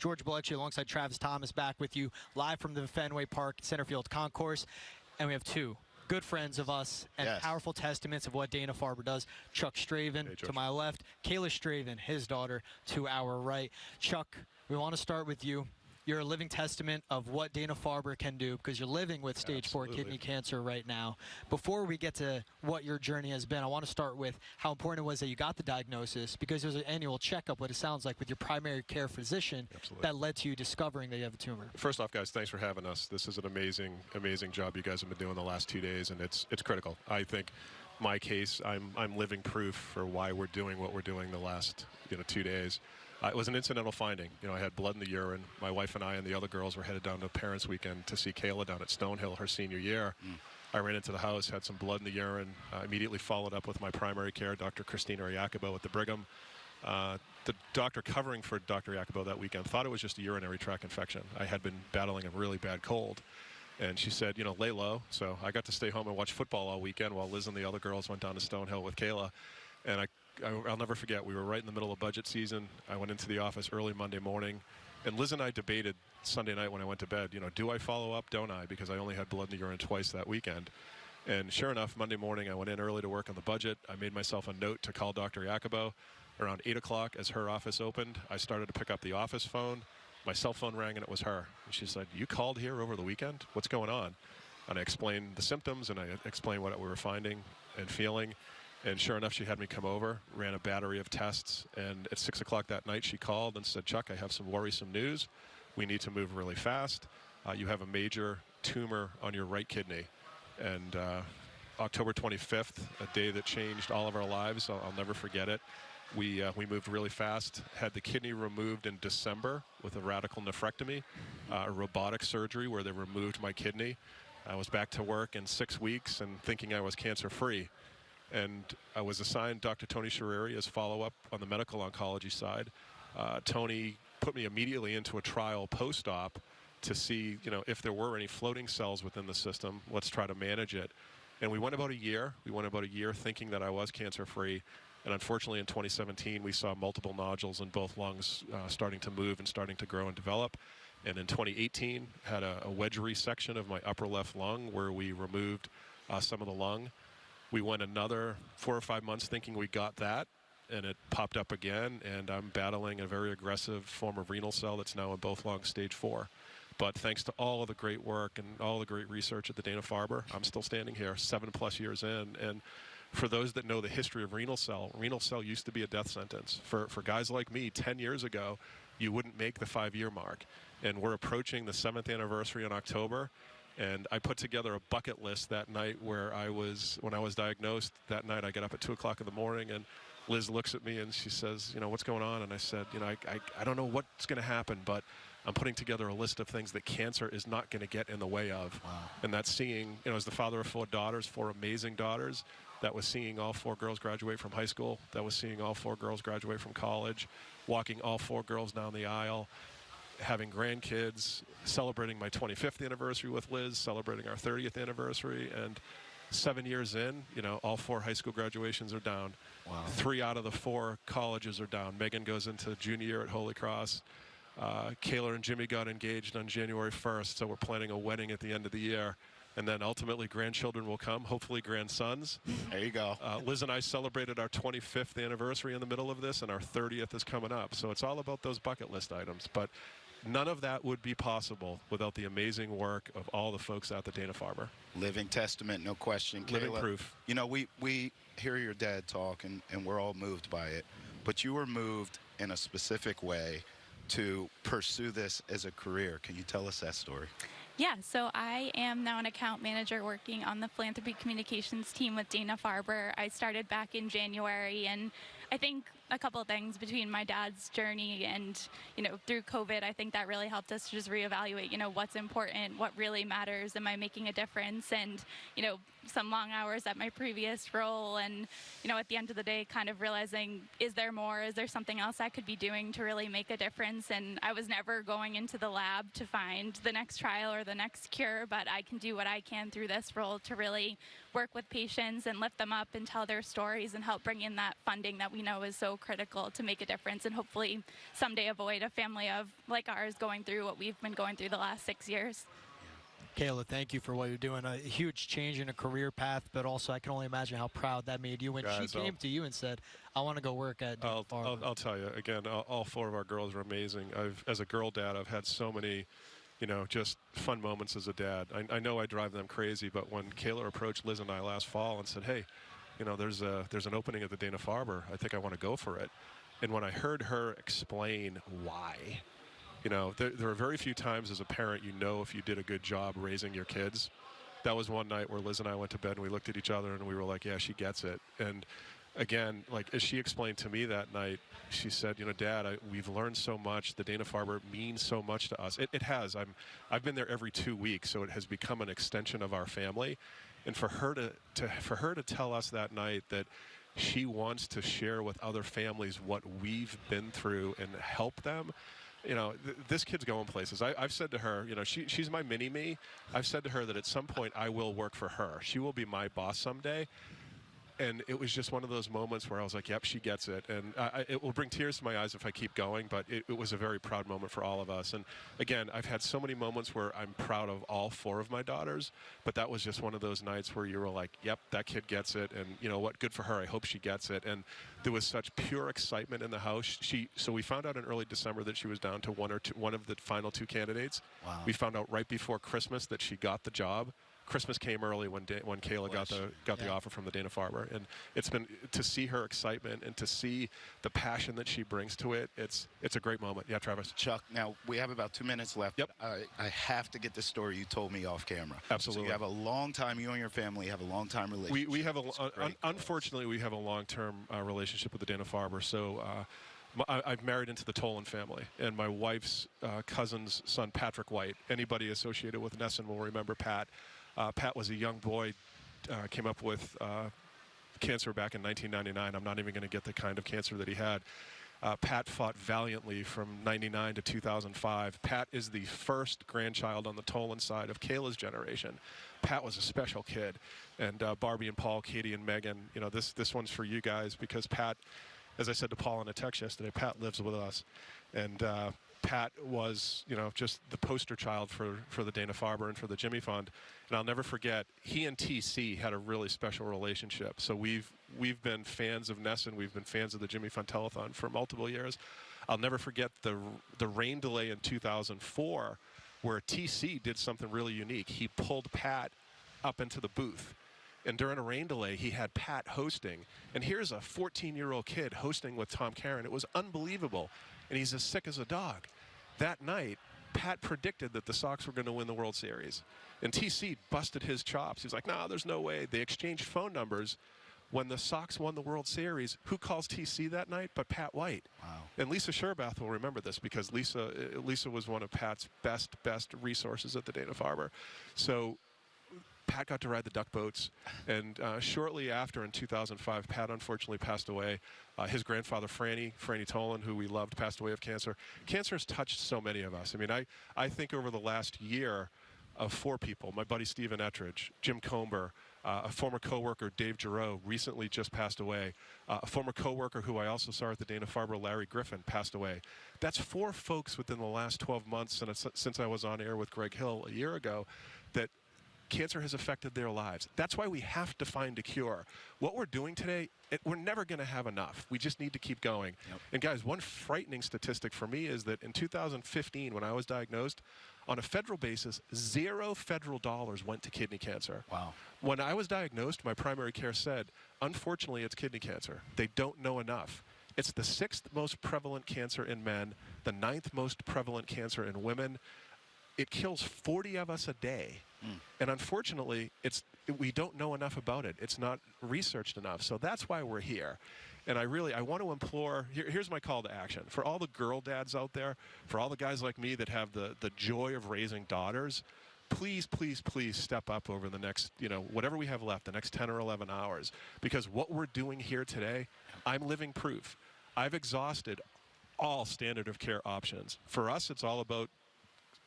George Balekji alongside Travis Thomas back with you live from the Fenway Park Centerfield Concourse. And we have two good friends of us and powerful testaments of what Dana Farber does. Chuck Stravin to my left, Kayla Stravin, his daughter, to our right. Chuck, we want to start with you. You're a living testament of what Dana Farber can do because you're living with stage 4 kidney cancer right now. Before we get to what your journey has been, I want to start with how important it was that you got the diagnosis, because there's an annual checkup, what it sounds like, with your primary care physician that led to you discovering that you have a tumor. First off, guys, thanks for having us. This is an amazing, amazing job you guys have been doing the last 2 days, and it's critical. I think my case, I'm living proof for why we're doing what we're doing the last 2 days. It was an incidental finding. I had blood in the urine. My wife and I and the other girls were headed down to Parents' Weekend to see Kayla down at Stonehill her senior year. I ran into the house, had some blood in the urine, immediately followed up with my primary care, Dr. Christina Iacobo at the Brigham. The doctor covering for Dr. Iacobo that weekend thought it was just a urinary tract infection. I had been battling a really bad cold. And she said, lay low. So I got to stay home and watch football all weekend while Liz and the other girls went down to Stonehill with Kayla. And I'll never forget, we were right in the middle of budget season. I went into the office early Monday morning, and Liz and I debated Sunday night when I went to bed, do I follow up, don't I? Because I only had blood in the urine twice that weekend. And sure enough, Monday morning, I went in early to work on the budget. I made myself a note to call Dr. Iacobo. Around 8 o'clock, as her office opened, I started to pick up the office phone. My cell phone rang, and it was her. And she said, "You called here over the weekend? What's going on?" And I explained the symptoms, and I explained what we were finding and feeling. And sure enough, she had me come over, ran a battery of tests, and at 6 o'clock that night, she called and said, "Chuck, I have some worrisome news. We need to move really fast. You have a major tumor on your right kidney." And October 25th, a day that changed all of our lives, I'll never forget it. We moved really fast, had the kidney removed in December with a radical nephrectomy, a robotic surgery where they removed my kidney. I was back to work in 6 weeks and thinking I was cancer-free. And I was assigned Dr. Tony Sherreri as follow-up on the medical oncology side. Tony put me immediately into a trial post-op to see, if there were any floating cells within the system. Let's try to manage it. And we went about a year. We went about a year thinking that I was cancer-free. And unfortunately, in 2017, we saw multiple nodules in both lungs starting to move and starting to grow and develop. And in 2018, had a wedge resection of my upper left lung where we removed some of the lung. We went another 4 or 5 months thinking we got that, and it popped up again, and I'm battling a very aggressive form of renal cell that's now in both lungs, stage 4. But thanks to all of the great work and all the great research at the Dana Farber, I'm still standing here 7+ years in. And for those that know the history of renal cell used to be a death sentence. For guys like me, 10 years ago, you wouldn't make the 5-year mark. And we're approaching the 7th anniversary in October. And I put together a bucket list that night where when I was diagnosed that night, I get up at 2 o'clock in the morning, and Liz looks at me and she says, "What's going on?" And I said, I don't know what's going to happen, but I'm putting together a list of things that cancer is not going to get in the way of. Wow. And that's seeing, as the father of 4 daughters, 4 amazing daughters, that was seeing all 4 girls graduate from high school, that was seeing all 4 girls graduate from college, walking all 4 girls down the aisle, having grandkids, celebrating my 25th anniversary with Liz, celebrating our 30th anniversary, and 7 years in, all 4 high school graduations are down. Wow. 3 out of the 4 colleges are down. Megan goes into junior year at Holy Cross. Kayla and Jimmy got engaged on January 1st, so we're planning a wedding at the end of the year. And then ultimately grandchildren will come, hopefully grandsons. There you go. Liz and I celebrated our 25th anniversary in the middle of this, and our 30th is coming up. So it's all about those bucket list items. But none of that would be possible without the amazing work of all the folks at the Dana Farber. Living testament, no question. Living Kayla, proof. We hear your dad talk, and we're all moved by it. But you were moved in a specific way to pursue this as a career. Can you tell us that story? Yeah, so I am now an account manager working on the philanthropy communications team with Dana Farber. I started back in January, and I think a couple of things between my dad's journey and, through COVID, I think that really helped us to just reevaluate, what's important, what really matters, am I making a difference, and, some long hours at my previous role, and, at the end of the day, kind of realizing, is there more, is there something else I could be doing to really make a difference? And I was never going into the lab to find the next trial or the next cure, but I can do what I can through this role to really work with patients and lift them up and tell their stories and help bring in that funding that we know is so critical to make a difference and hopefully someday avoid a family of like ours going through what we've been going through the last 6 years. Kayla, thank you for what you're doing. A huge change in a career path, but also I can only imagine how proud that made you when she came to you and said, I want to go work at Dana Farber. I'll tell you, again, all 4 of our girls are amazing. As a girl dad, I've had so many, just fun moments as a dad. I know I drive them crazy, but when Kayla approached Liz and I last fall and said, hey, there's an opening at the Dana Farber. I think I want to go for it. And when I heard her explain why, there are very few times as a parent if you did a good job raising your kids. That was one night where Liz and I went to bed and we looked at each other and we were like, yeah, she gets it. And again, like as she explained to me that night, she said, Dad, we've learned so much. The Dana Farber means so much to us. It has. I've been there every 2 weeks, so it has become an extension of our family. And for her to tell us that night that she wants to share with other families what we've been through and help them, this kid's going places. I've said to her, she's my mini-me. I've said to her that at some point I will work for her. She will be my boss someday. And it was just one of those moments where I was like, yep, she gets it. And it will bring tears to my eyes if I keep going, but it was a very proud moment for all of us. And again, I've had so many moments where I'm proud of all 4 of my daughters, but that was just one of those nights where you were like, yep, that kid gets it. And you know what, good for her. I hope she gets it. And there was such pure excitement in the house. So we found out in early December that she was down to one of the final 2 candidates. Wow. We found out right before Christmas that she got the job. Christmas came early when Kayla got the offer from the Dana Farber, and it's been to see her excitement and to see the passion that she brings to it. It's a great moment. Yeah, Travis. Chuck, now we have about 2 minutes left. Yep. I have to get the story you told me off camera. Absolutely. So you have a long time. You and your family have a long time relationship. We have unfortunately we have a long-term relationship with the Dana Farber. So. I've married into the Tolan family, and my wife's cousin's son, Patrick White. Anybody associated with NESN will remember Pat. Pat was a young boy, came up with cancer back in 1999. I'm not even going to get the kind of cancer that he had. Pat fought valiantly from 99 to 2005. Pat is the first grandchild on the Tolan side of Kayla's generation. Pat was a special kid. And Barbie and Paul, Katie and Megan, this one's for you guys because Pat, as I said to Paul in a text yesterday, Pat lives with us. And Pat was, just the poster child for the Dana Farber and for the Jimmy Fund. And I'll never forget, he and TC had a really special relationship. So we've been fans of NESN. We've been fans of the Jimmy Fund Telethon for multiple years. I'll never forget the rain delay in 2004 where TC did something really unique. He pulled Pat up into the booth. And during a rain delay, he had Pat hosting. And here's a 14-year-old kid hosting with Tom Caron. It was unbelievable. And he's as sick as a dog. That night, Pat predicted that the Sox were going to win the World Series. And TC busted his chops. He was like, no, there's no way. They exchanged phone numbers. When the Sox won the World Series, who calls TC that night but Pat White? Wow. And Lisa Sherbath will remember this because Lisa was one of Pat's best resources at the Dana Farber. So Pat got to ride the duck boats, and shortly after, in 2005, Pat unfortunately passed away. His grandfather, Franny Tolan, who we loved, passed away of cancer. Cancer has touched so many of us. I mean, I think over the last year of 4 people, my buddy Stephen Ettridge, Jim Comber, a former coworker, Dave Giroux, recently just passed away. A former coworker who I also saw at the Dana Farber, Larry Griffin, passed away. That's 4 folks within the last 12 months, and since I was on air with Greg Hill a year ago, that cancer has affected their lives. That's why we have to find a cure. What we're doing today, we're never going to have enough. We just need to keep going. Yep. And guys, one frightening statistic for me is that in 2015, when I was diagnosed, on a federal basis, 0 federal dollars went to kidney cancer. Wow. When I was diagnosed, my primary care said, unfortunately, it's kidney cancer. They don't know enough. It's the 6th most prevalent cancer in men, the 9th most prevalent cancer in women. It kills 40 of us a day. And unfortunately, we don't know enough about it. It's not researched enough. So that's why we're here. And I want to implore, here's my call to action. For all the girl dads out there, for all the guys like me that have the joy of raising daughters, please, please, please step up over the next, whatever we have left, the next 10 or 11 hours. Because what we're doing here today, I'm living proof. I've exhausted all standard of care options. For us, it's all about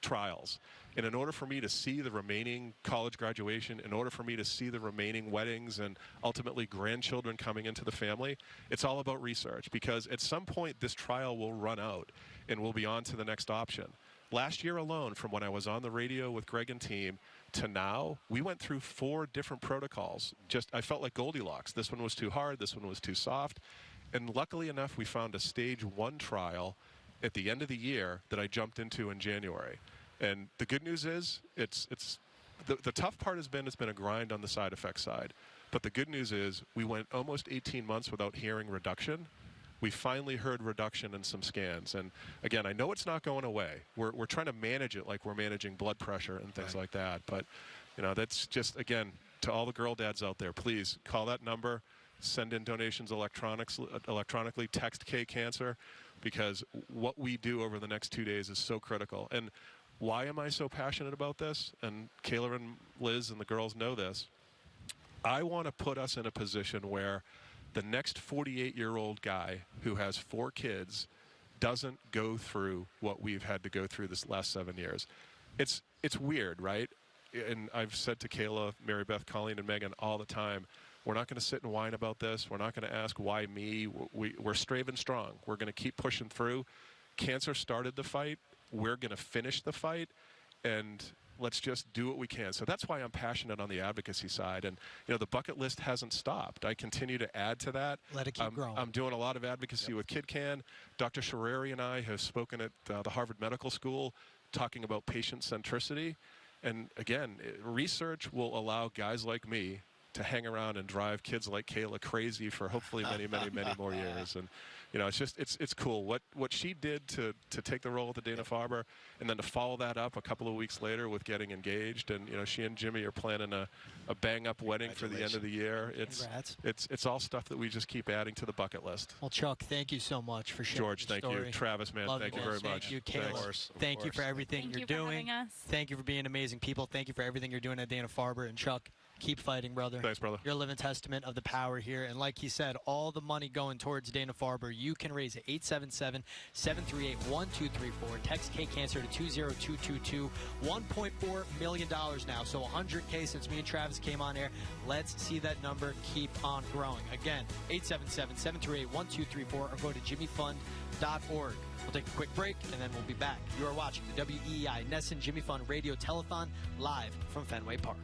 trials. And in order for me to see the remaining college graduation, in order for me to see the remaining weddings and ultimately grandchildren coming into the family, it's all about research, because at some point this trial will run out and we'll be on to the next option. Last year alone, from when I was on the radio with Greg and team to now, we went through 4 different protocols. I felt like Goldilocks. This one was too hard, this one was too soft. And luckily enough, we found a stage 1 trial at the end of the year that I jumped into in January. And the good news is, the tough part has been, it's been a grind on the side effect side. But the good news is, we went almost 18 months without hearing reduction. We finally heard reduction in some scans. And again, I know it's not going away. We're trying to manage it like we're managing blood pressure and things like that. But, you know, that's just, again, to all the girl dads out there, please call that number, send in donations electronically, text K-Cancer, because what we do over the next 2 days is so critical. And why am I so passionate about this? And Kayla and Liz and the girls know this. I want to put us in a position where the next 48-year-old guy who has 4 kids doesn't go through what we've had to go through this last 7 years. It's weird, right? And I've said to Kayla, Mary Beth, Colleen, and Megan all the time, we're not going to sit and whine about this. We're not going to ask why me. We're Stravin strong. We're going to keep pushing through. Cancer started the fight. We're going to finish the fight, and let's just do what we can. So that's why I'm passionate on the advocacy side. And, you know, the bucket list hasn't stopped. I continue to add to that. Let it keep growing. I'm doing a lot of advocacy with KidCan. Dr. Sherreri and I have spoken at the Harvard Medical School talking about patient centricity. And, again, research will allow guys like me to hang around and drive kids like Kayla crazy for hopefully many, many, many more years. And, you know, it's cool. What she did to take the role at the Dana Farber, and then to follow that up a couple of weeks later with getting engaged. And, you know, she and Jimmy are planning a bang-up wedding for the end of the year. It's all stuff that we just keep adding to the bucket list. Well, Chuck, thank you so much for sharing George, thank story. you. Travis, man, thank you very much. Thank you, Kayla. Thank you for everything you're doing. Thank you for being amazing people. Thank you for everything you're doing at Dana Farber. And Chuck, keep fighting, brother. Thanks, brother. You're a living testament of the power here. And like he said, all the money going towards Dana Farber, you can raise it. 877-738-1234. Text K-Cancer to 20222. $1.4 million now. So 100K since me and Travis came on air. Let's see that number keep on growing. Again, 877-738-1234, or go to jimmyfund.org. We'll take a quick break, and then we'll be back. You are watching the WEEI NESN Jimmy Fund Radio Telethon live from Fenway Park.